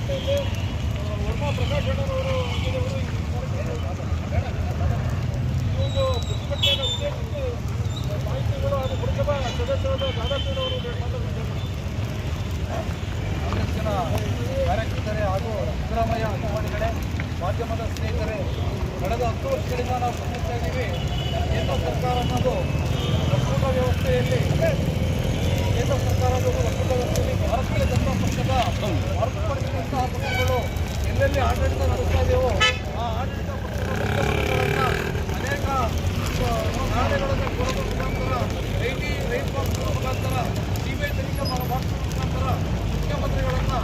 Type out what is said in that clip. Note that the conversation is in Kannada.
ರಸ್ತೆಯಲ್ಲಿ ವರ್ಮಾ ಪ್ರಕಾಶ್ ಅಣ್ಣನವರು ಈ ಒಂದು ಪ್ರತಿಭಟನೆಯನ್ನು ಉದ್ದೇಶಿಸಿ ಮಾಹಿತಿಗಳು ಹಾಗೂ ಪುರಸಭಾ ಸದಸ್ಯರಾದ ದಾದಾಪೀರವರು ಮಾತನಾಡಿದ್ದಾರೆ. ಕಾಂಗ್ರೆಸ್ಸಿನ ಕಾರ್ಯಕರ್ತರೇ ಹಾಗೂ ಸಿದ್ದರಾಮಯ್ಯ ಅಭಿಮಾನಿಗಳೇ, ಮಾಧ್ಯಮದ ಸ್ನೇಹಿತರೆ, ಕಳೆದ 10 ವರ್ಷಗಳಿಂದ ನಾವು ಗಮನಿಸ್ತಾ ಇದ್ದೀವಿ. ಕೇಂದ್ರ ಸರ್ಕಾರ ಅನ್ನೋದು ಒಕ್ಕೂಟ ವ್ಯವಸ್ಥೆಯಲ್ಲಿ ಭಾರತೀಯ ಜನತಾ ಪಕ್ಷದ ಹೊರತುಪಡಿಸಿದಂತಹ ಪಕ್ಷಗಳು ಎಲ್ಲೆಲ್ಲಿ ಆಡಳಿತ ನಡೆಸ್ತಾ ಇದೆಯೋ ಆ ಆಡಳಿತ ಪಕ್ಷದ ಮುಖ್ಯಮಂತ್ರಿಗಳನ್ನು ಅನೇಕ ನಾಳೆಗಳನ್ನು ಕೊಡುವ ಮುಖಾಂತರ ರೈಟ್ ಬಾಕ್ಸ್ ಮುಖಾಂತರ ಸಿಬಿಐ ತನಿಖೆ ಮಾಡಿಸುವ ಮುಖಾಂತರ ಮುಖ್ಯಮಂತ್ರಿಗಳನ್ನು